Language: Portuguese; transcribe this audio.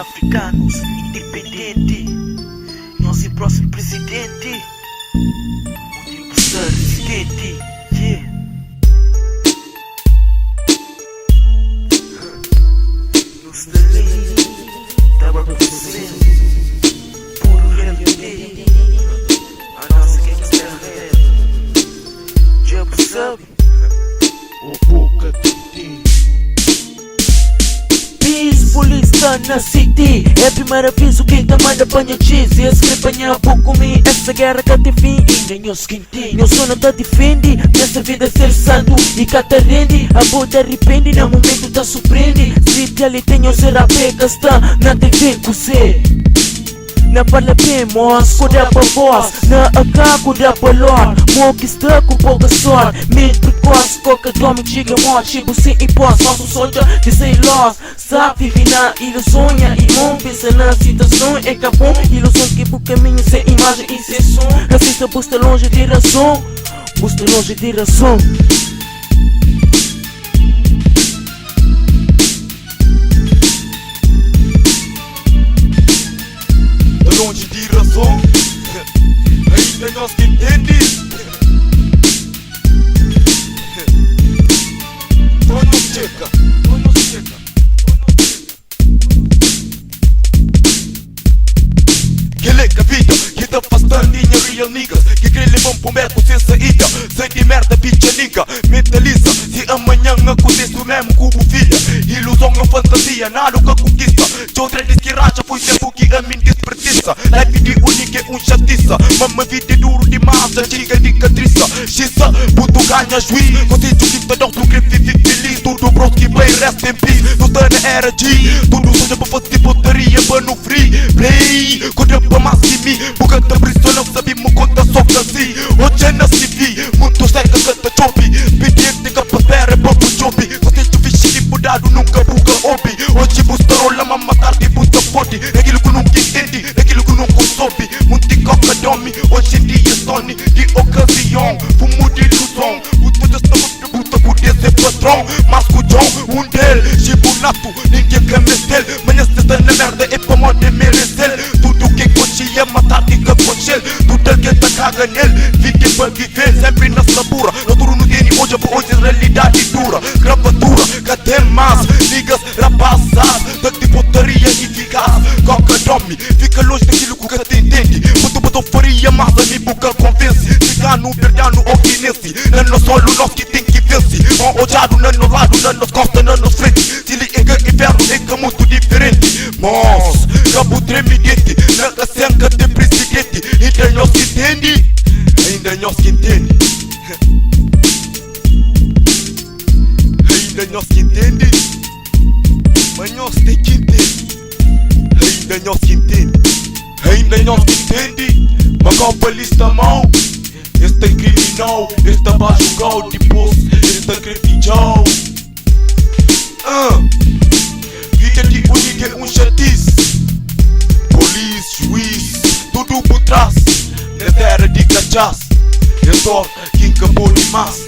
Africanos, independente, nosso próximo presidente, o tipo presidente, yeah. Nos delay, tava acontecendo, puro reality, a nossa gangster rap, já percebe? O boca de ti. Police tá na city. É a primeira vez o quem tá manda apanha cheese. Esse que apanha pouco comigo. Essa guerra que tem fim e nem os quintinhos. Meu sono tá defende. Nessa vida é ser santo e cá tá rende. A boa te arrepende. No momento tá surpreende. Se ali tem o ser a pega. Está na TV com você. Na parlapemos, cuida pra voz. Na AK, cuida pra lord. Mo que está com pouca sorte. Mente precoce, qualquer homem chega a morte. Chego sem hipótese, faço soldier de sei lost. Sabe, vive na ilusão. E não pensa na situação. É que é bom, ilusão que pro caminho sem imagem e sem som. Racista busca longe de razão. Busca longe de razão. Longe de razão, ainda nós que entende. Não chega. Que leca vida, que tá afastando real niggas. Que grelha vão pro merco sem saída. Sem de merda, bicha nigga. Mentaliza, se amanhã acontece o mesmo com o filha. Ilusão ou fantasia, nada que conquista. De outra diz que racha, foi tempo que a mim desperdiça. Life de única é chatiça. Mama vida é duro demais, a diga de catriça. Xissa, puto ganha juiz. Consigo que tá dando um grito feliz. Tudo bros que bem, rest in peace. Não tá na era G. Tudo seja pra fazer putaria, pra no free play. Quando pra mais que mim, porque tá prisão não sabemos conta só que assim. Hoje é na CV, muito seca canta chope. Pediente que pra espera pra pro chope. Consigo vestido e mudado, nunca buga hobby. Hoje busca rola, mamma tarde busca forte. Aquilo que nunca entende, aquilo que nunca soube. Muito coca dorme, hoje em dia Sony de ocasião. Fumo de ilusão, muito estamos tributa por esse patrão. Mas com John, dele, chibunato, ninguém quer meter. Manhã se tá na merda, é pra moda merecer. Tudo que coxia, matar de capochel. Tudo que tá caga nele, fique pra viver sempre na sabura. Futuro não tem hoje, por hoje realidade dura. Gravatura, cadê mais? Ligas, rapazas, da putaria eficaz. Coca dorme, fica longe daquilo que te entende. Muito faria, mas a mim boca convence. Cigano, verdano ou guinense. Não no solo, nós que tem que vencer. Não odiado, não no lado, não nos costa, não nos frente. Se liga inferno, é que é muito diferente. Mas, cabo tremidente, na senca de presidente. Ainda nós que entende, ainda nós que entende. Ainda nós que entende, mas nós tem que entender. Ainda nós que entende, ainda nós que entende. Mas a polícia mal, este é criminal, este é bajugal, depois este é crefijal. Vida de única é chatice. Polícia, juiz, tudo por trás. Na terra de cachaça, é só quem acabou demais.